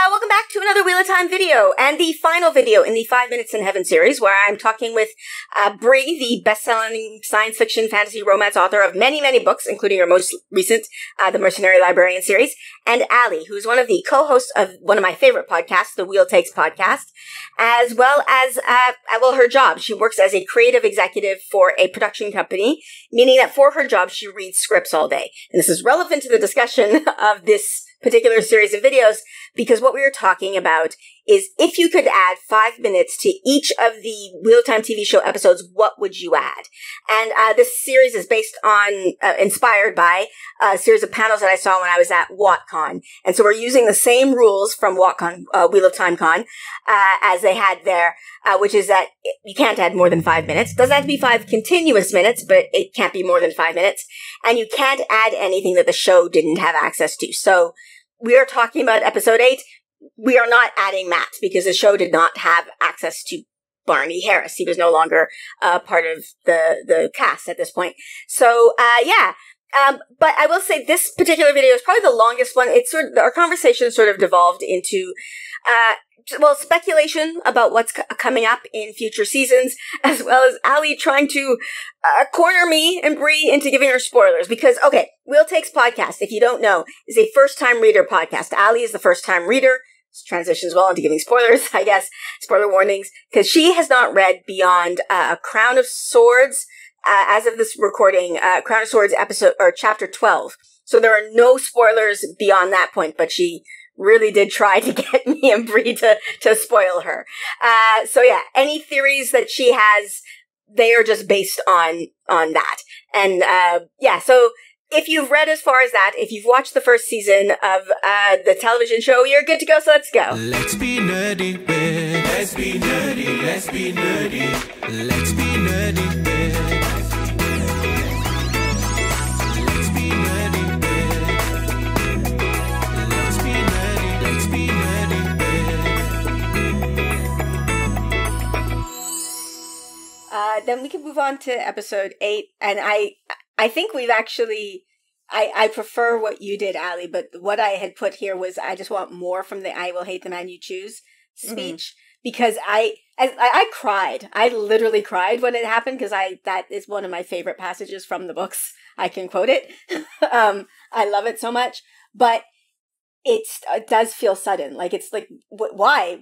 Welcome back to another Wheel of Time video, and the final video in the 5 Minutes in Heaven series, where I'm talking with Bree, the best-selling science fiction fantasy romance author of many, many books, including her most recent, The Mercenary Librarian series, and Allie, who's one of the co-hosts of one of my favorite podcasts, the Wheel Takes podcast, as well as, her job. She works as a creative executive for a production company, meaning that for her job, she reads scripts all day. And this is relevant to the discussion of this particular series of videos, because what we are talking about is if you could add 5 minutes to each of the Wheel of Time TV show episodes, what would you add? And this series is based on, inspired by a series of panels that I saw when I was at WoTCon. And so we're using the same rules from WoTCon, Wheel of Time Con, as they had there, which is that you can't add more than 5 minutes. It doesn't have to be 5 continuous minutes, but it can't be more than 5 minutes. And you can't add anything that the show didn't have access to. So we are talking about episode 8. We are not adding Matt because the show did not have access to Barney Harris. He was no longer part of the cast at this point. So, but I will say this particular video is probably the longest one. It's our conversation sort of devolved into, speculation about what's coming up in future seasons, as well as Allie trying to corner me and Bree into giving her spoilers. Because, okay, Wheel Takes podcast, if you don't know, is a first-time reader podcast. Allie is the first-time reader. This transitions well into giving spoilers, I guess, spoiler warnings, because she has not read beyond Crown of Swords, as of this recording, Crown of Swords episode, or chapter 12. So there are no spoilers beyond that point, but she really did try to get me and Bree to spoil her. So yeah, any theories that she has, they are just based on that. And, so if you've read as far as that, if you've watched the first season of, the television show, you're good to go. So let's go. Let's be nerdy, babe. Let's be nerdy. Let's be nerdy. Let's be nerdy, babe. Then we can move on to episode 8. And I think we've actually, I prefer what you did, Allie, but what I had put here was I just want more from the I will hate the man you choose speech, because I cried. I literally cried when it happened, because that is one of my favorite passages from the books. I can quote it. I love it so much, but it does feel sudden. Like, it's like, why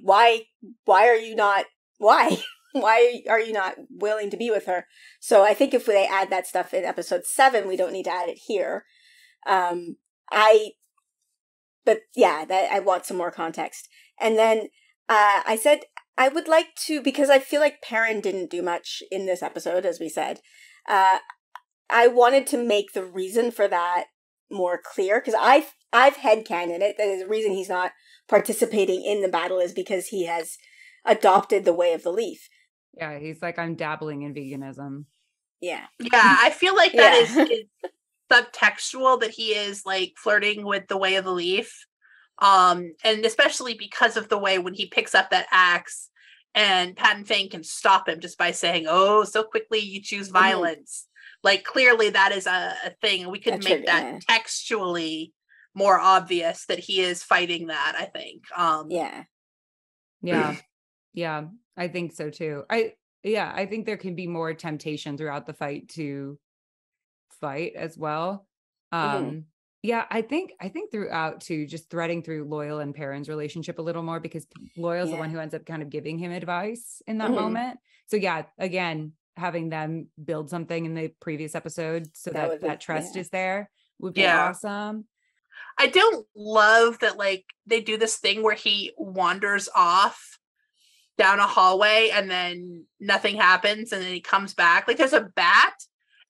are you not, why? Why are you not willing to be with her? So I think if they add that stuff in episode 7, we don't need to add it here. I want some more context. And then I said I would like to, because I feel like Perrin didn't do much in this episode, as we said. I wanted to make the reason for that more clear, because I've headcanoned it. That is the reason he's not participating in the battle is because he has adopted the way of the leaf. Yeah, he's like, I'm dabbling in veganism. Yeah. Yeah, I feel like that is subtextual, that he is like flirting with the way of the leaf. And especially because of the way when he picks up that axe and Pat and Fang can stop him just by saying, oh, so quickly you choose violence. Like, clearly that is a thing. We could make that textually more obvious that he is fighting that, I think. Yeah, I think so too. I think there can be more temptation throughout the fight to fight as well. Yeah, I think throughout too, just threading through Loyal and Perrin's relationship a little more, because Loyal's the one who ends up kind of giving him advice in that moment. So yeah, again, having them build something in the previous episode so that trust is there would be awesome. I don't love that, like, they do this thing where he wanders off down a hallway and then nothing happens and then he comes back. Like, there's a bat.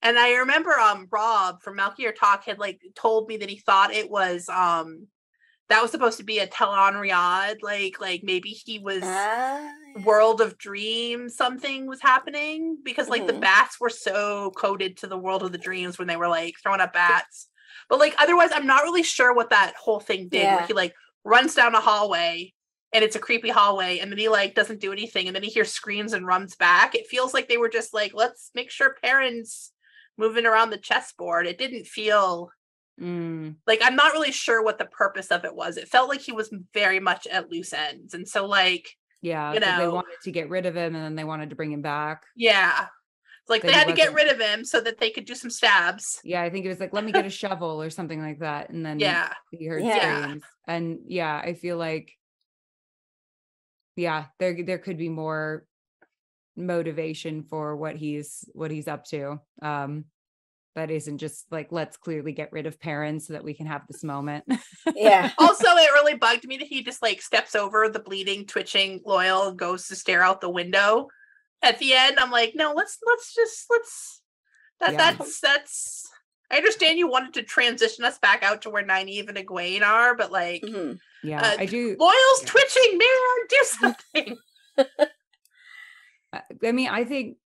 And I remember Rob from Malkier Talk had like told me that he thought it was that was supposed to be a Talon Riad, like maybe he was World of Dreams, something was happening, because like the bats were so coded to the World of the Dreams when they were like throwing up bats. But like otherwise I'm not really sure what that whole thing did, where he like runs down a hallway and it's a creepy hallway, and then he like doesn't do anything, and then he hears screams and runs back. It feels like they were just like, let's make sure Perrin's moving around the chessboard. It didn't feel Like, I'm not really sure what the purpose of it was. It felt like he was very much at loose ends. And so, like, Yeah, you know, they wanted to get rid of him and then they wanted to bring him back. Yeah. Like, they had to get rid of him so that they could do some stabs. Yeah, I think it was like, let me get a shovel or something like that. And then he heard screams. And yeah, I feel like, there could be more motivation for what he's up to. That isn't just like, let's clearly get rid of parents so that we can have this moment. Yeah. Also, it really bugged me that he just like steps over the bleeding, twitching Loyal and goes to stare out the window at the end. I'm like, no, let's that's I understand you wanted to transition us back out to where Nynaeve and Egwene are, but like, I do. Loyal's twitching, man, do something. I mean, I think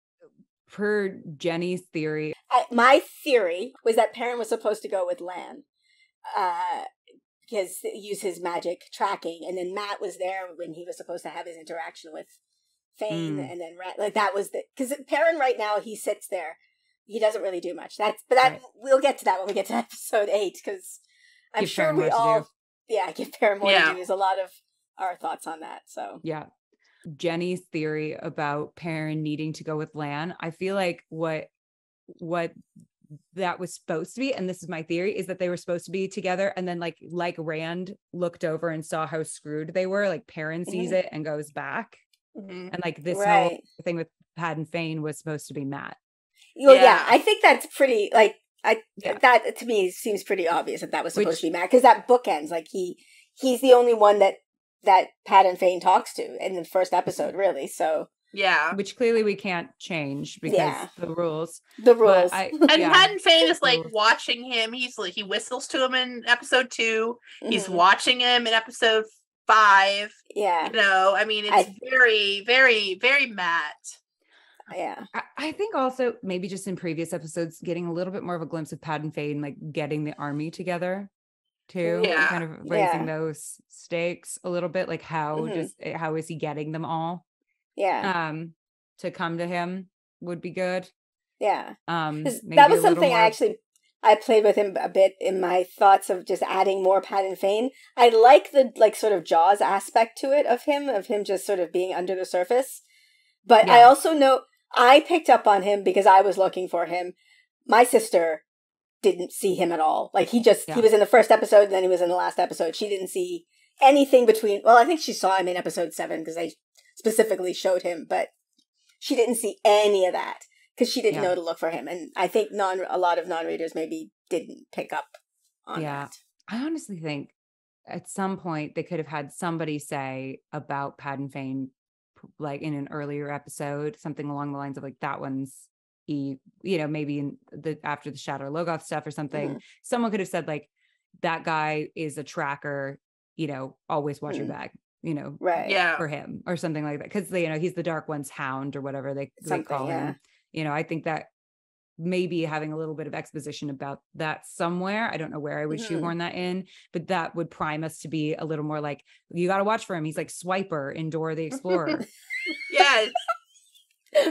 per Jenny's theory, my theory was that Perrin was supposed to go with Lan, because use his magic tracking, and then Matt was there when he was supposed to have his interaction with Fane, and then like that was because Perrin right now he sits there, he doesn't really do much. We'll get to that when we get to episode 8, because I'm sure we all give Perrin more to do. There's a lot of our thoughts on that. So Jenny's theory about Perrin needing to go with Lan, I feel like what that was supposed to be, and this is my theory, is that they were supposed to be together, and then like Rand looked over and saw how screwed they were, like Perrin sees it and goes back, and like this whole thing with Pat and Fane was supposed to be Matt. Well, I think that's pretty, like, that to me seems pretty obvious that was supposed to be Matt, because that bookends, like he's the only one that Pat and Fane talks to in the first episode, really. So which clearly we can't change because the rules. And Pat and Fane is like watching him. He's like, he whistles to him in episode 2. He's watching him in episode 5. Yeah, you know, I mean, it's very, very, very Matt. Yeah, I think also maybe just in previous episodes, getting a little bit more of a glimpse of Pat and Fane, like getting the army together too, kind of raising those stakes a little bit, like how is he getting them all to come to him would be good. That was something I played with him a bit in my thoughts of just adding more Pat and Fane. I like the sort of Jaws aspect to it of him just sort of being under the surface, but I also know I picked up on him because I was looking for him. My sister didn't see him at all. Like he was in the first episode and then he was in the last episode. She didn't see anything between. Well, I think she saw him in episode 7 because they specifically showed him, but she didn't see any of that because she didn't know to look for him. And I think a lot of non-readers maybe didn't pick up on that. I honestly think at some point they could have had somebody say about Pat and Fane, like in an earlier episode, something along the lines of like, that one's maybe in after the Shadow Logoth stuff or something, someone could have said like, that guy is a tracker, always watch your back, for him or something like that. Cause he's the Dark One's hound or whatever they call him. I think that maybe having a little bit of exposition about that somewhere, I don't know where I would shoehorn that in, but that would prime us to be a little more like, you got to watch for him. He's like Swiper in Dora the Explorer. Yes.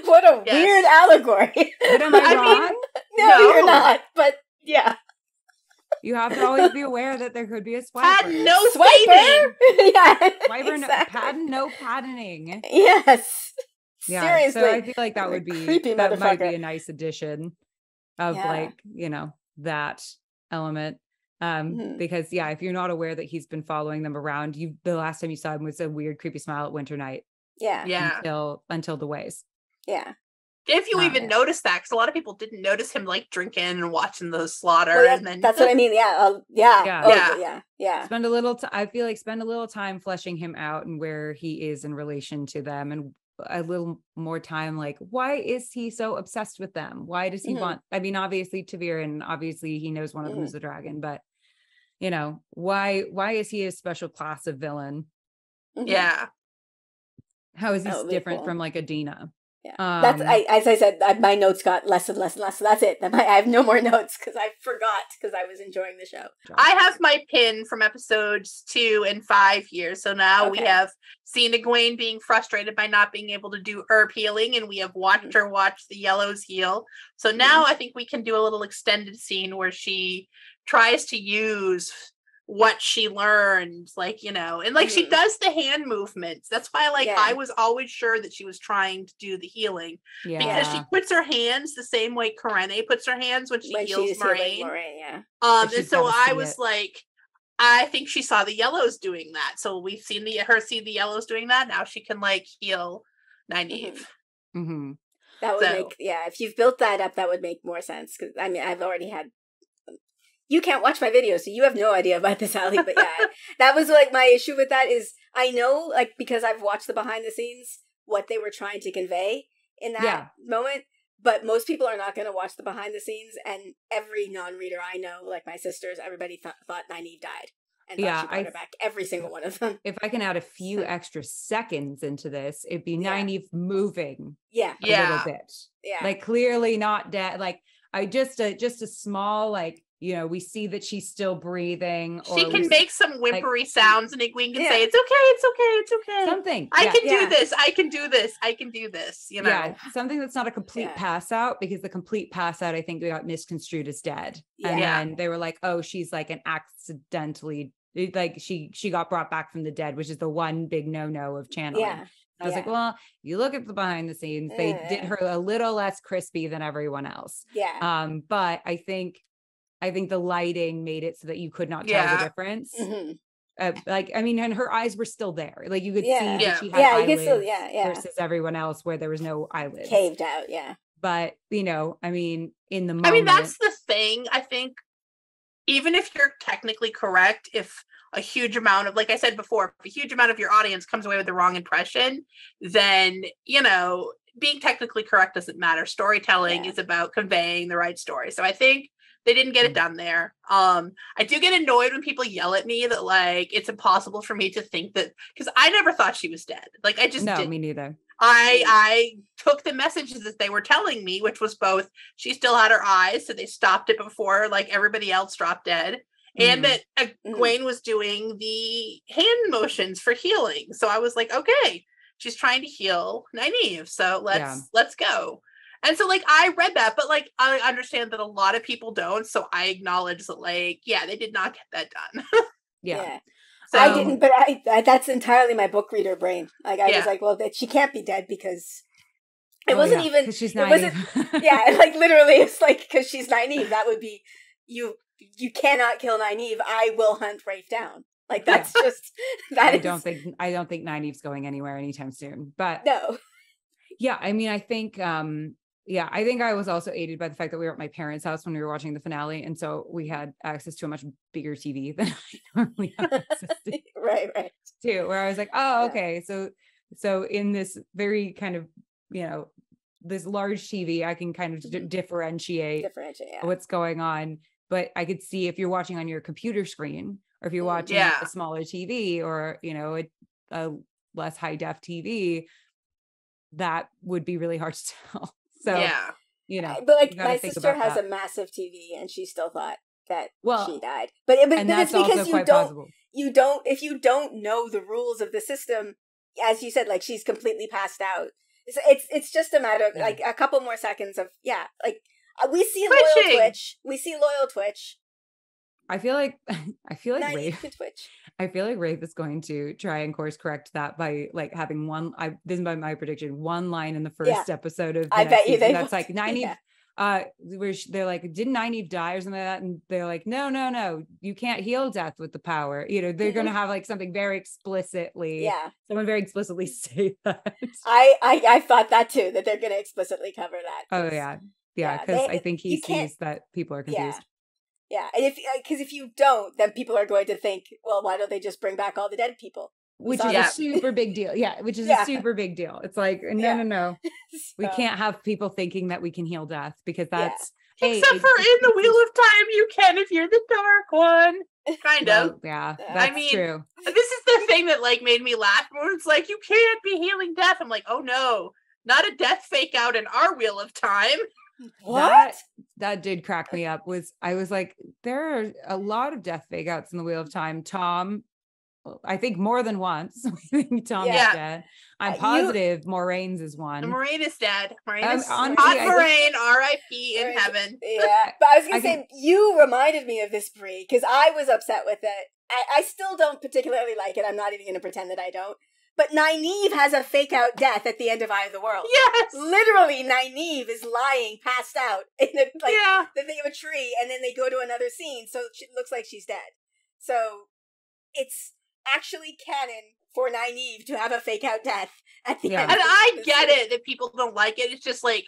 What a weird allegory. But am I wrong? No, you're not. But yeah. You have to always be aware that there could be a Swiper. No Swiper. Swiper, exactly. No patterning. Yes. Yeah, seriously. so I feel like that would be creepy that might be a nice addition of that element. Because if you're not aware that he's been following them around, the last time you saw him was a weird creepy smile at Winter Night. Until the ways. Yeah. If you even notice that, because a lot of people didn't notice him like drinking and watching the slaughter, and then that's what I mean. Spend a little. I feel like spend a little time fleshing him out and where he is in relation to them, and a little more time. Like, why is he so obsessed with them? Why does he want? I mean, obviously Ta'Veren, obviously he knows one of them is a dragon, but why is he a special class of villain? Yeah. How is he different from like Adina? Yeah, that's as I said, my notes got less and less and less. So that's it. I have no more notes because I forgot because I was enjoying the show. I have my pin from episodes 2 and 5 here. So now we have seen Egwene being frustrated by not being able to do herb healing, and we have watched her watch the Yellows heal. So now I think we can do a little extended scene where she tries to use what she learned, like, you know, and like she does the hand movements. That's why like I was always sure that she was trying to do the healing because she puts her hands the same way Karene puts her hands when she heals Moraine. And so I was like, I think she saw the yellows doing that. So we've seen her see the yellows doing that. Now she can like heal Nynaeve. That would make, if you've built that up, that would make more sense. Because I mean, I've already had. You can't watch my videos, so you have no idea about this, Allie. But yeah, that was like my issue with that is I know, like, because I've watched the behind the scenes, what they were trying to convey in that moment. But most people are not going to watch the behind the scenes, and every non-reader I know, like my sisters, everybody thought Nynaeve died. And thought she brought her back, every single one of them. If I can add a few extra seconds into this, it'd be Nynaeve moving a little bit. Like clearly not dead. Like just a small, like, you know, we see that she's still breathing. She can make some whimpery sounds, and Egwene can say, "It's okay, it's okay, it's okay." Something. I can do this. I can do this. I can do this. You know, something that's not a complete pass out, because the complete pass out, I think, got misconstrued as dead. And then they were like, "Oh, she's like an accidentally, like she got brought back from the dead," which is the one big no of channeling. I was like, well, you look at the behind the scenes, they did her a little less crispy than everyone else. But I think the lighting made it so that you could not tell the difference. Like, I mean, and her eyes were still there. Like you could see that she had eyelids versus everyone else where there was no eyelids. Caved out, But, you know, I mean, in the moment. I mean, that's the thing. I think even if you're technically correct, if a huge amount of, like I said before, if a huge amount of your audience comes away with the wrong impression, then, you know, being technically correct doesn't matter. Storytelling is about conveying the right story. So I think they didn't get it done there. I do get annoyed when people yell at me that like it's impossible for me to think that, because I never thought she was dead. Like I just didn't. Me neither. I took the messages that they were telling me, which was both she still had her eyes, so they stopped it before like everybody else dropped dead, and that Egwene was doing the hand motions for healing. So I was like, okay, she's trying to heal Nynaeve, so let's go. And so, like, I read that, but, like, I understand that a lot of people don't, so I acknowledge that, like, they did not get that done. So, I didn't, but I that's entirely my book reader brain. Like, I was like, well, that she can't be dead because it wasn't even, she's Nynaeve. Like, literally, it's like, because she's Nynaeve, that would be, you cannot kill Nynaeve, I will hunt Rafe down. Like, that's just, I don't think Nynaeve's going anywhere anytime soon, but. No. Yeah, I mean, I think I think I was also aided by the fact that we were at my parents' house when we were watching the finale. And so we had access to a much bigger TV than I normally have access to. Right. Too, where I was like, oh, okay. So in this very kind of, you know, this large TV, I can kind of differentiate what's going on. But I could see if you're watching on your computer screen, or if you're watching a smaller TV, or, you know, a less high def TV, that would be really hard to tell. So, you know, but like my sister has a massive TV and she still thought that she died. But it's because if you don't know the rules of the system, as you said, like she's completely passed out. It's just a matter of like a couple more seconds of like we see loyal Twitch. We see loyal Twitch. I feel like Rafe Twitch. I feel like Rafe is going to try and course correct that by like having this is my prediction, one line in the first episode of I bet you that's like Nynaeve where they're like, didn't Nynaeve die or something like that? And they're like, no, you can't heal death with the power. You know, they're gonna have like something very explicitly someone very explicitly say that. I thought that too, that they're gonna explicitly cover that. Oh yeah, because I think he sees that people are confused. Yeah, and because if you don't, then people are going to think, well, why don't they just bring back all the dead people? Which is a super big deal. Yeah, which is a super big deal. It's like, no. We can't have people thinking that we can heal death, because that's... Except for in the Wheel of Time, you can if you're the Dark One. Kind of. Yeah, that's true. This is the thing that like made me laugh. When it's like, you can't be healing death. I'm like, oh no, not a death fake out in our Wheel of Time. What? That did crack me up. I was like, there are a lot of death fake outs in the Wheel of Time. Tom I think more than once. We think Tom is dead. I'm positive Moraine's is one. Moraine is dead. Moraine is honestly, hot. Moraine, R.I.P. in heaven. Yeah, but I was going to say, you reminded me of this, Bree, because I was upset with it. I still don't particularly like it. I'm not even going to pretend that I don't. But Nynaeve has a fake out death at the end of Eye of the World. Yes! Literally, Nynaeve is lying, passed out, in the thing of a tree, and then they go to another scene, so it looks like she's dead. So, it's actually canon for Nynaeve to have a fake out death at the end. And I get it that people don't like it. It's just like,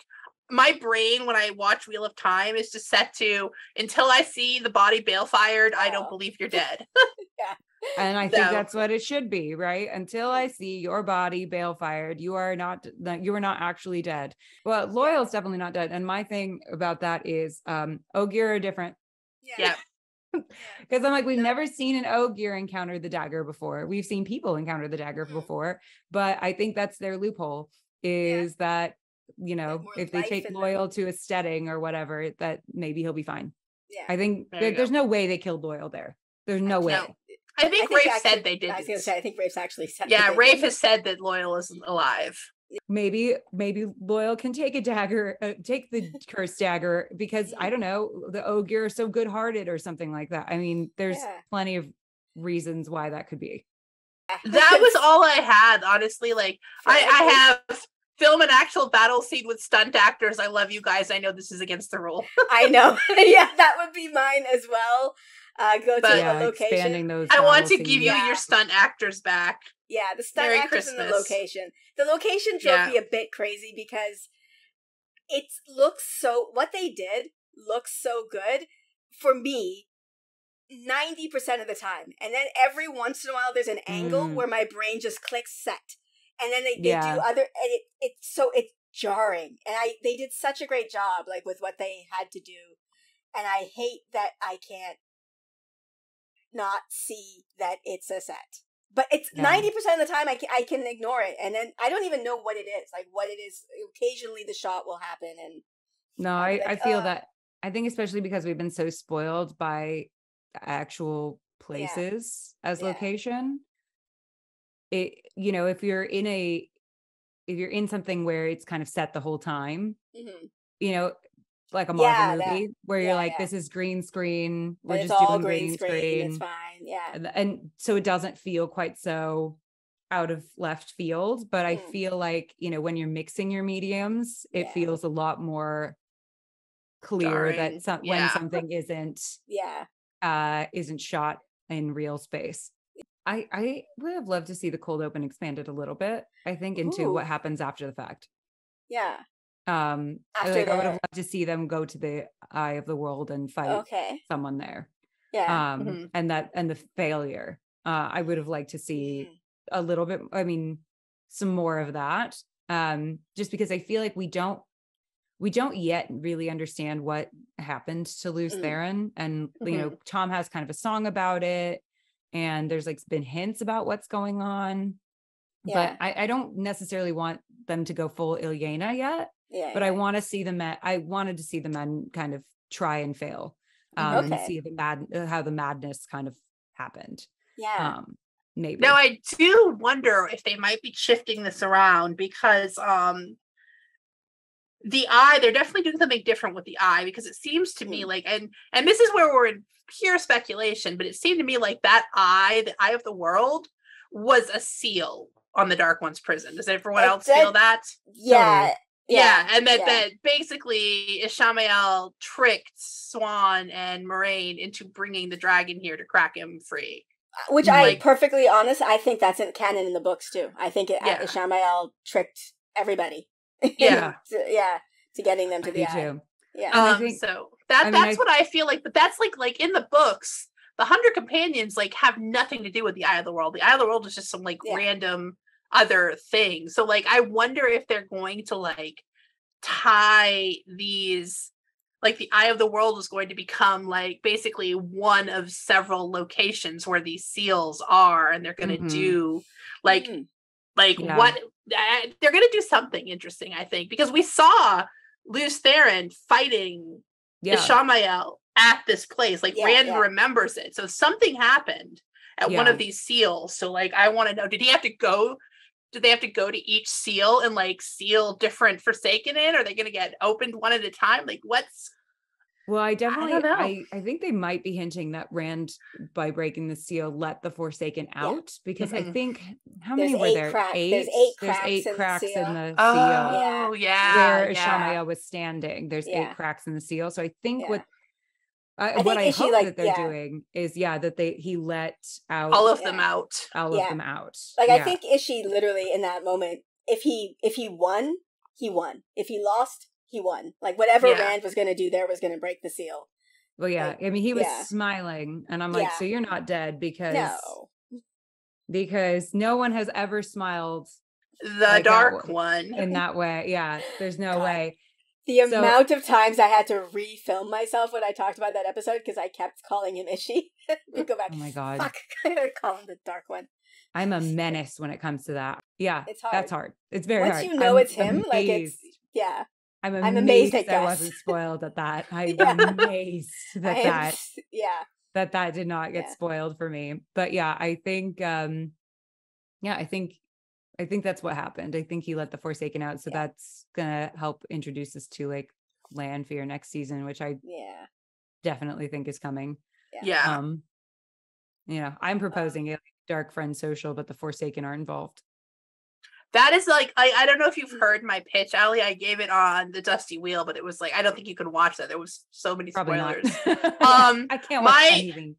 my brain, when I watch Wheel of Time, is just set to, until I see the body balefire, I don't believe you're dead. Yeah. And I think that's what it should be, right? Until I see your body balefired, you are not actually dead. Well, Loyal's definitely not dead. And my thing about that is Ogier are different. Yeah. Because I'm like, we've never seen an Ogier encounter the dagger before. We've seen people encounter the dagger before, but I think that's their loophole, is that, you know, if they take Loyal to a steading or whatever, that maybe he'll be fine. Yeah. I think there's no way they killed Loyal there. There's no way. I think Rafe said they did. I was going to say, I think Rafe's actually said. Yeah, Rafe has said that Loyal isn't alive. Maybe Loyal can take a dagger, take the cursed dagger, because I don't know, the Ogier are so good-hearted or something like that. I mean, there's plenty of reasons why that could be. That was all I had, honestly. Like, I have film an actual battle scene with stunt actors. I love you guys. I know this is against the rule. I know. Yeah, that would be mine as well. Go to a location. I want to give you your stunt actors back. Yeah, the stunt actors and the location. The location drove me a bit crazy because what they did looks so good for me 90% of the time. And then every once in a while there's an angle where my brain just clicks set. And then they do other, and it's jarring. And they did such a great job, like, with what they had to do. And I hate that I can't not see that it's a set. But it's 90% of the time I can ignore it. And then I don't even know what it is. Like, what it is. Occasionally the shot will happen. And I feel that. I think especially because we've been so spoiled by actual places as location. It, you know, if you're in something where it's kind of set the whole time, you know, like a Marvel movie where you're like, this is green screen, we're just doing green screen. It's fine. And so it doesn't feel quite so out of left field, but I feel like, you know, when you're mixing your mediums, it feels a lot more clear that when something isn't shot in real space. I would have loved to see the cold open expanded a little bit, I think, into what happens after the fact. Yeah. I would have loved to see them go to the Eye of the World and fight someone there. Yeah. And the failure. I would have liked to see a little bit, I mean, some more of that. Just because I feel like we don't yet really understand what happened to Luce Theron. And, you know, Tom has kind of a song about it. And there's like been hints about what's going on. But I don't necessarily want them to go full Ilyena yet. But I want to see I wanted to see the men kind of try and fail. And see how the madness kind of happened. Yeah. Maybe. Now I do wonder if they might be shifting this around because the eye, they're definitely doing something different with the eye, because it seems to me like, and this is where we're in pure speculation, but it seemed to me like that eye, the Eye of the World, was a seal on the Dark One's prison. Does everyone else feel that? Yeah. Totally. Yeah, and that basically Ishamael tricked Swan and Moraine into bringing the dragon here to crack him free. Which perfectly honest, I think that's in canon in the books too. I think Ishamael tricked everybody. Yeah. to getting them to the eye. Too. Yeah. So that's what I feel like, but that's like in the books, the 100 Companions like have nothing to do with the Eye of the World. The Eye of the World is just some like random other thing. So like I wonder if they're going to like tie these, like the Eye of the World is going to become like basically one of several locations where these seals are, and they're going to do what they're going to do something interesting, I think, because we saw Luce Theron fighting Ishamael at this place. Like Rand remembers it. So something happened. at one of these seals. So like, I want to know, did they have to go to each seal and like seal different Forsaken in? Are they going to get opened one at a time? Like well, I don't know. I think they might be hinting that Rand, by breaking the seal, let the Forsaken out, because I think, how many were there? There's eight cracks in the seal. Oh, Where Ishamael was standing, there's 8 cracks in the seal. So I think what I hope that they're doing is that he let out all of them out. All of them out. Like I think Ishii literally in that moment, if he won, he won. If he lost, he won. Like whatever Rand was going to do there was going to break the seal. Well, like, I mean, he was smiling, and I'm like, so you're not dead because no one has ever smiled the like dark one in that way. Yeah, there's no way. The amount of times I had to refilm myself when I talked about that episode because I kept calling him Ishii. We go back. Oh my god! Fuck, I gotta call him the dark one. I'm a menace when it comes to that. Yeah, it's hard. That's hard. It's very hard. Once you know it's him, like it's I'm amazed that I wasn't spoiled at that. I'm amazed that that did not get spoiled for me. But I think I think that's what happened. I think he let the Forsaken out, so that's gonna help introduce us to like Lanfear next season, which I definitely think is coming. I'm proposing a Dark Friend social, but the Forsaken are involved. That is like, I don't know if you've heard my pitch, Allie. I gave it on the Dusty Wheel, but it was like, I don't think you can watch that. There was so many spoilers. I can't watch anything.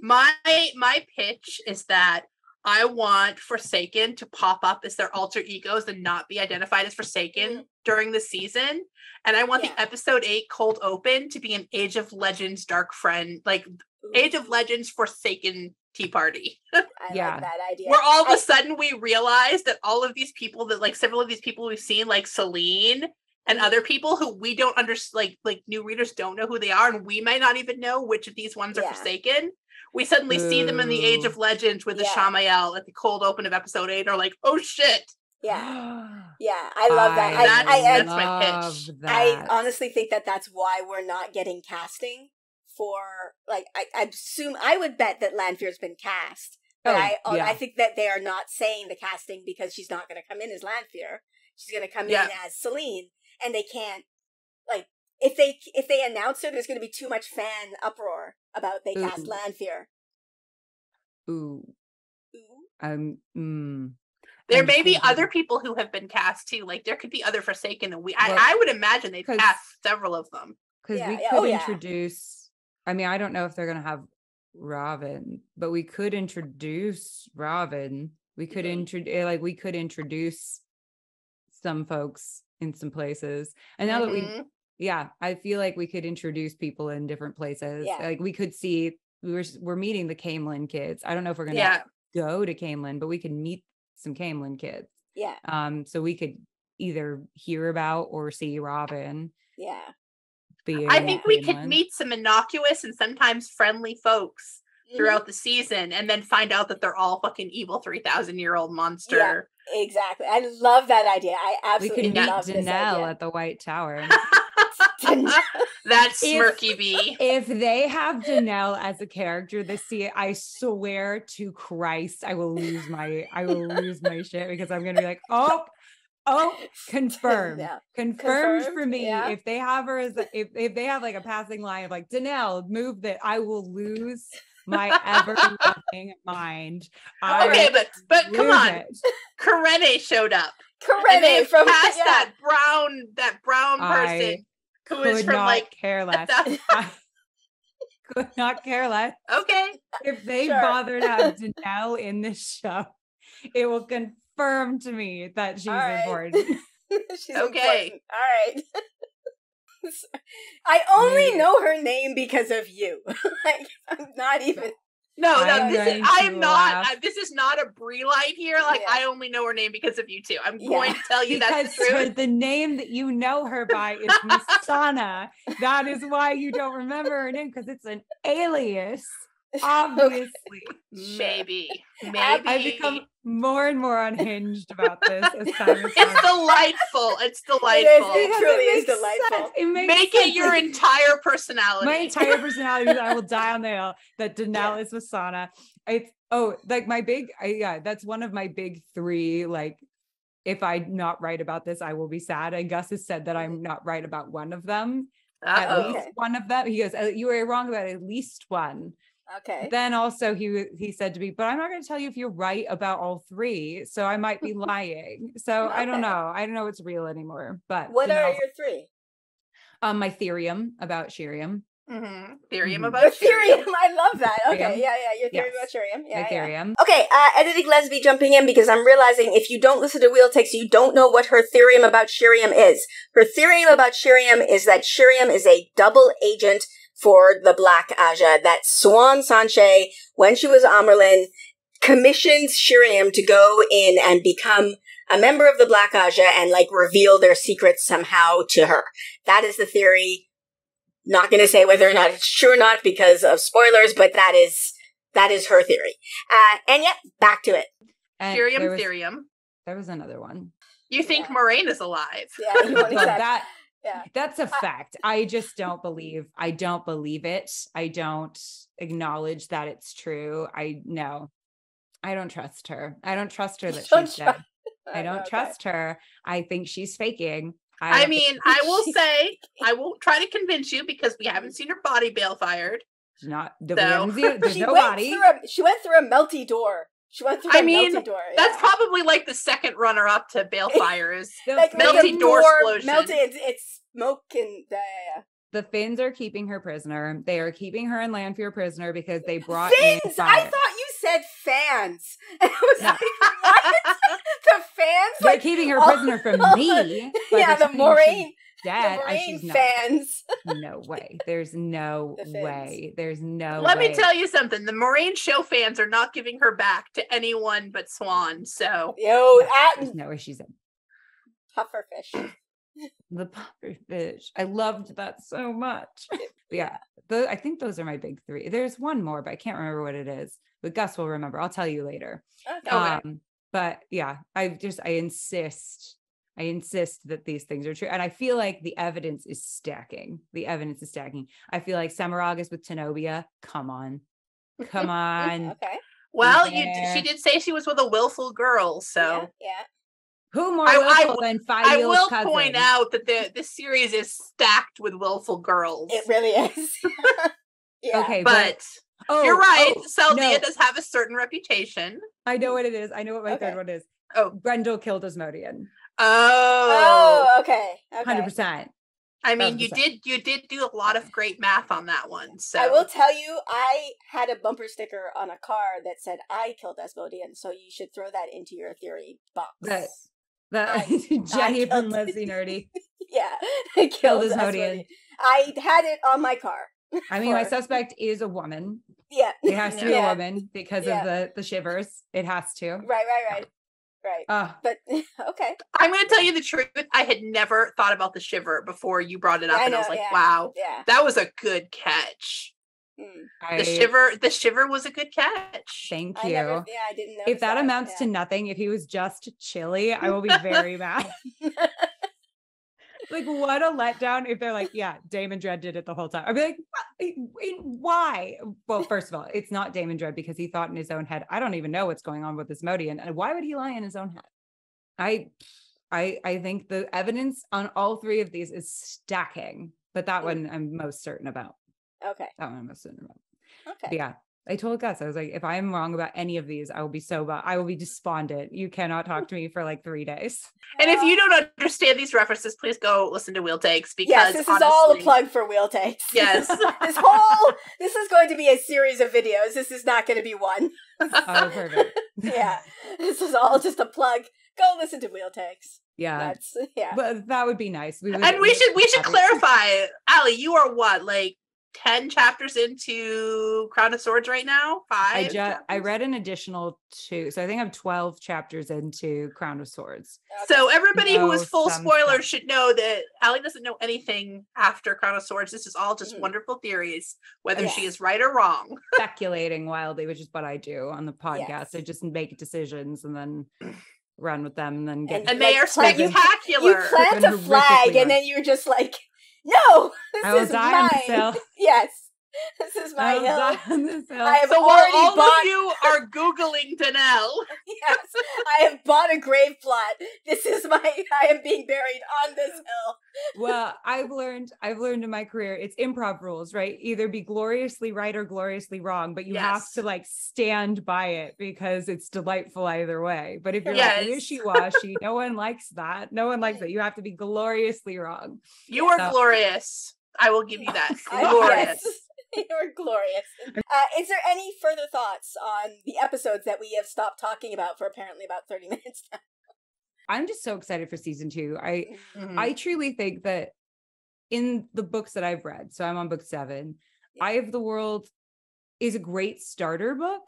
My pitch is that I want Forsaken to pop up as their alter egos and not be identified as Forsaken during the season. And I want the episode 8 cold open to be an Age of Legends Dark Friend, like Age of Legends Forsaken tea party. I like that idea. Where all of a sudden we realize that all of these people that like several of these people we've seen, like Celine and other people who we don't understand, like new readers don't know who they are, and we might not even know which of these ones are Forsaken. We suddenly see them in the Age of Legends with the Ishamael at the cold open of episode 8, are like, oh shit. I love that. That's my pitch. I honestly think that that's why we're not getting casting for, like, I assume, I would bet that Lanfear's been cast, but I think that they are not saying the casting because she's not going to come in as Lanfear. She's going to come in as Celine, and they can't, like, if they announce her, there's going to be too much fan uproar about they cast Lanfear. There may be other people who have been cast too. Like there could be other Forsaken, and I would imagine they've cast several of them. Because we could introduce. I mean, I don't know if they're gonna have Robin, but we could introduce Robin. We could introduce some folks in some places, and now that I feel like we could introduce people in different places. Like we could see we're meeting the Camelin kids. I don't know if we're gonna go to Camelin, but we could meet some Camelin kids. So we could either hear about or see Robin. I think we could meet some innocuous and sometimes friendly folks throughout the season, and then find out that they're all fucking evil 3,000-year-old monster. Yeah, exactly. I love that idea. I absolutely love this idea. We could meet Danelle at the White Tower. That's Smirky B. If they have Danelle as a character this season, I swear to Christ, I will lose my shit, because I'm gonna be like, confirmed. Confirmed for me. Yeah. If they have her as if they have like a passing line of like, Danelle, move that, I will lose my ever loving mind. But come on. Karene showed up. Karene from that brown person who is from like care less. Could not care less. Okay. If they bother to have Danelle in this show, it will confirm to me that she's important. She's important. All right. I only know her name because of you. Like, I'm not even. This is not a Bree light here. Like, I only know her name because of you two. I'm going to tell you that's the truth. The name that you know her by is Masana. That is why you don't remember her name, because it's an alias. Obviously. Maybe. I've become more and more unhinged about this as time is It's delightful. It truly is delightful. Make it your entire personality. My entire personality is I will die on the hill that Danelle is Masana. Oh, like my big, that's one of my big three. Like, if I'm not right about this, I will be sad. And Gus has said that I'm not right about one of them. At least one of them. He goes, you were wrong about at least one. Okay. Then also he said to me, but I'm not going to tell you if you're right about all three. So I might be lying. So I don't know. I don't know what's real anymore. But what are your three? My theorium about Shiriam. Theorium about Shiriam. I love that. Okay, yeah. Your theory about Shiriam. Yeah, theorium. Okay, editing Lesby jumping in because I'm realizing if you don't listen to Wheel Takes, you don't know what her theorium about Shiriam is. Her theorium about Shiriam is that Shiriam is a double agent for the Black Aja. That Swan Sanche, when she was Amerlin, commissions Shiriam to go in and become a member of the Black Aja and like reveal their secrets somehow to her. That is the theory. Not going to say whether or not it's true or not because of spoilers, but that is her theory. And yet, back to it. Theorium. There was another one. You think Moraine is alive? Yeah, that's a fact. I just don't believe. I don't believe it. I don't acknowledge that it's true. I don't trust her. I don't trust her that she's dead. I don't trust her. I think she's faking. I will try to convince you because we haven't seen her body bale fired. There's no body. She went through a melty door. Melty door. Yeah. That's probably like the second runner-up to Balefire is like melty door explosion. It's smoke and The Finns are keeping her prisoner. They are keeping her in Lanfear prisoner because they brought Finns? in fire. I thought you said fans. And I was like, what? The fans? They're keeping her prisoner from me. Yeah, the Moraine. Dead. The Moraine fans. No way. There's no way. There's no Let way. me tell you something. The Moraine show fans are not giving her back to anyone but Swan. So there's no way she's in. Puffer fish. The puffer fish. I loved that so much. I think those are my big three. There's one more, but I can't remember what it is. But Gus will remember. I'll tell you later. Okay. But yeah, I insist that these things are true. And I feel like the evidence is stacking. I feel like Samaragas with Tenobia. Come on. Okay. Well, she did say she was with a willful girl, so yeah. Who more willful than Fail's I will cousin? point out that this series is stacked with willful girls. It really is. Yeah. Okay, but you're right. Saldia does have a certain reputation. I know what it is. I know what my third one is. Oh, Grendel killed Asmodean. Okay. 100%. I mean, 100%. you did do a lot of great math on that one. So I will tell you, I had a bumper sticker on a car that said I killed Asmodean, so you should throw that into your theory box. Jenny from Leslie Nerdy. Yeah, I killed Asmodean. I had it on my car. I mean, my suspect is a woman. Yeah. It has to be a woman because of the shivers. It has to. Right. But okay. I'm going to tell you the truth. I had never thought about the shiver before you brought it up, and I was like, "Wow, that was a good catch." The shiver was a good catch. Thank you. I didn't know. If that amounts to nothing, if he was just chilly, I will be very mad. Like, what a letdown if they're like, yeah, Damon Dredd did it the whole time. I'd be like, why? Well, first of all, it's not Damon Dredd because he thought in his own head. I don't even know what's going on with Asmodean. And why would he lie in his own head? I think the evidence on all three of these is stacking, but that one I'm most certain about. Okay. That one I'm most certain about. Okay. But yeah. I told Gus, I was like, if I'm wrong about any of these, I will be despondent. You cannot talk to me for like 3 days. And if you don't understand these references, please go listen to Wheel Takes because this is all a plug for Wheel Takes. Yes. This is going to be a series of videos. This is not going to be one. Oh, perfect. Yeah. This is all just a plug. Go listen to Wheel Takes. Yeah. But that would be nice. We should clarify, Allie, you are what, like 10 chapters into Crown of Swords right now? 5? I read an additional 2, so I think I'm 12 chapters into Crown of Swords. Okay. So everybody who is full spoilers should know that Allie doesn't know anything after Crown of Swords. This is all just wonderful theories, whether she is right or wrong. Speculating wildly, which is what I do on the podcast. Yes. I just make decisions and then run with them and then get and they are spectacular. You plant a flag and then you're just like, no, this is mine. Phil. Yes. This is my I'll hill. die on this hill. I have So already all bought. of you are Googling to know. Yes, I have bought a grave plot. This is I am being buried on this hill. Well, I've learned in my career, it's improv rules, right? Either be gloriously right or gloriously wrong, but you have Yes. to like stand by it because it's delightful either way. But if you're Yes. like wishy-washy, no one likes that. No one likes that. You have to be gloriously wrong. You are So- glorious. I will give you that. Yes, Glorious. you're glorious. Is there any further thoughts on the episodes that we have stopped talking about for apparently about 30 minutes now? I'm just so excited for season 2. Mhm. I truly think that in the books that I've read, so I'm on book 7, Eye of the World is a great starter book,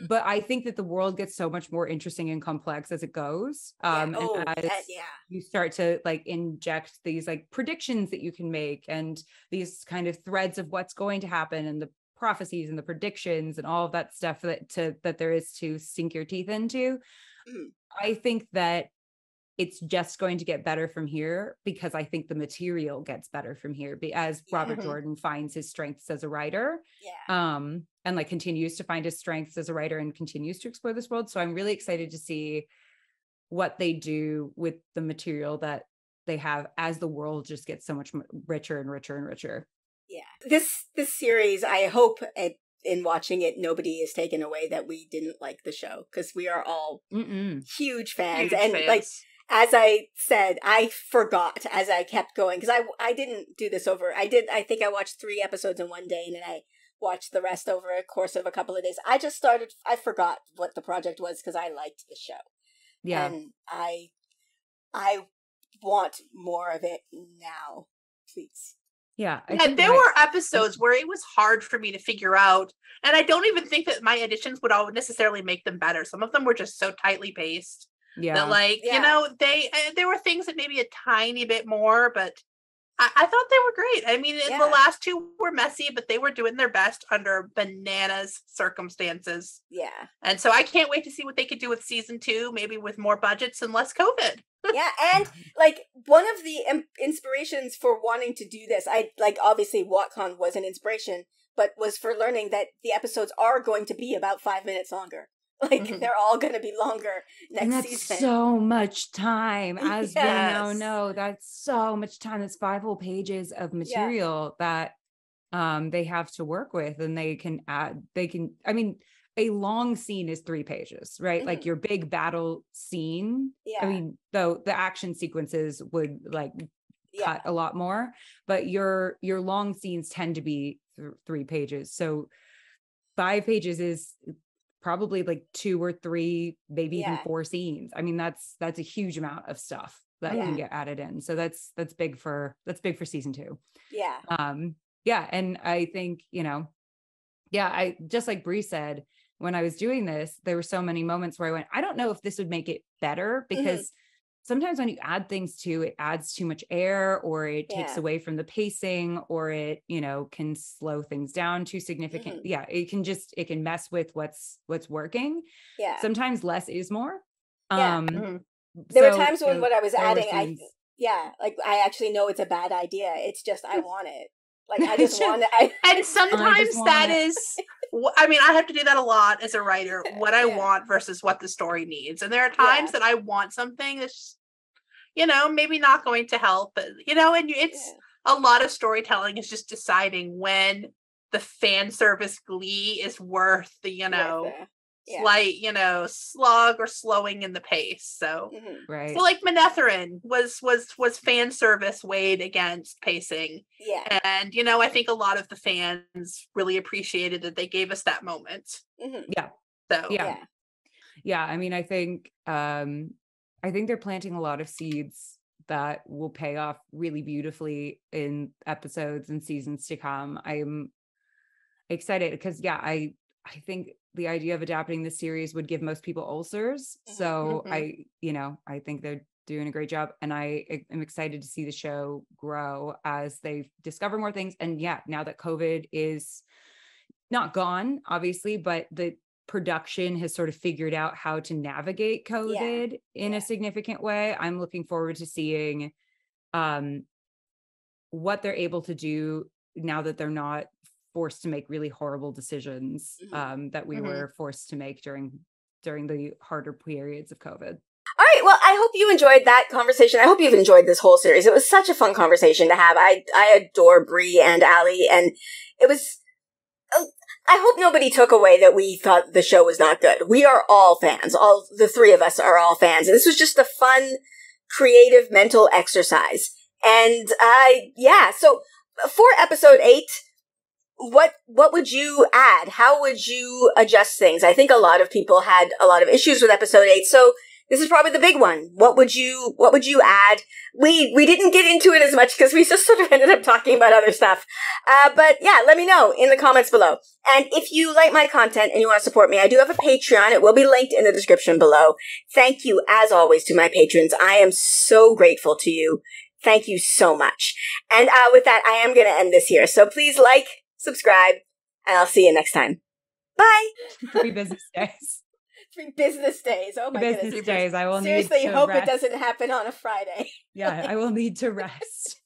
but I think that the world gets so much more interesting and complex as it goes. And as you start to like inject these like predictions that you can make and these kind of threads of what's going to happen and the prophecies and the predictions and all of that stuff that there is to sink your teeth into. I think that it's just going to get better from here because I think the material gets better from here as Robert Jordan finds his strengths as a writer. And like continues to find his strengths as a writer and continues to explore this world. So I'm really excited to see what they do with the material that they have as the world just gets so much richer and richer and richer. Yeah. This series, I hope in watching it, nobody is taken away that we didn't like the show because we are all huge fans. Like, as I said, I forgot as I kept going because I didn't do this over. I think I watched 3 episodes in one day and then I watched the rest over a course of a couple of days. I forgot what the project was because I liked the show. Yeah. And I want more of it now, please. Yeah. There were episodes where it was hard for me to figure out. And I don't even think that my additions would all necessarily make them better. Some of them were just so tightly paced. That you know, there were things that maybe a tiny bit more, but I thought they were great. I mean, the last 2 were messy, but they were doing their best under bananas circumstances. Yeah. And so I can't wait to see what they could do with season 2, maybe with more budgets and less COVID. Yeah. And like one of the inspirations for wanting to do this, obviously WoTCon was an inspiration, but was for learning that the episodes are going to be about 5 minutes longer. Like they're all going to be longer next season. So much time, as we now know. That's so much time. That's 5 whole pages of material that they have to work with, and they can add. I mean, a long scene is 3 pages, right? Like your big battle scene. I mean, though the action sequences would like cut a lot more, but your long scenes tend to be 3 pages. So 5 pages is probably like 2 or 3, maybe even 4 scenes. I mean, that's a huge amount of stuff that can get added in. So that's big for season 2. Yeah. And I think, I just like Bree said, when I was doing this, there were so many moments where I went, I don't know if this would make it better because sometimes when you add things to it, adds too much air, or it takes away from the pacing, or it, can slow things down too significant. Yeah. It can mess with what's working. Yeah. Sometimes less is more. There were times when what I was adding, I actually know it's a bad idea. It's just, I want it. Like, I just want it. And sometimes that is, I mean, I have to do that a lot as a writer, what I want versus what the story needs. And there are times that I want something that's, maybe not going to help, but, and it's a lot of storytelling is just deciding when the fan service glee is worth the, slight, slog or slowing in the pace. So, right. So like Manetheren was fan service weighed against pacing. Yeah. And, I think a lot of the fans really appreciated that they gave us that moment. Yeah. So, yeah. I mean, I think they're planting a lot of seeds that will pay off really beautifully in episodes and seasons to come. I'm excited because, I think the idea of adapting the series would give most people ulcers. So I think they're doing a great job, and I am excited to see the show grow as they discover more things. And now that COVID is not gone, obviously, but the production has sort of figured out how to navigate COVID in a significant way. I'm looking forward to seeing what they're able to do now that they're not forced to make really horrible decisions that we were forced to make during the harder periods of COVID. All right. Well, I hope you enjoyed that conversation. I hope you've enjoyed this whole series. It was such a fun conversation to have. I adore Bree and Ali, and it was. I hope nobody took away that we thought the show was not good. We are all fans. All the three of us are all fans, and this was just a fun, creative, mental exercise. And yeah. So for episode 8. What would you add? How would you adjust things? I think a lot of people had a lot of issues with episode 8, so this is probably the big one. What would you add? We didn't get into it as much because we just sort of ended up talking about other stuff. But yeah, let me know in the comments below. And if you like my content and you want to support me, I do have a Patreon. It will be linked in the description below. Thank you, as always, to my patrons. I am so grateful to you. Thank you so much. And with that, I am going to end this here. So please like, subscribe, and I'll see you next time. Bye. 3 business days. 3 business days. Oh my goodness. Business days. I will seriously need to hope rest. it doesn't happen on a Friday. Yeah, I will need to rest.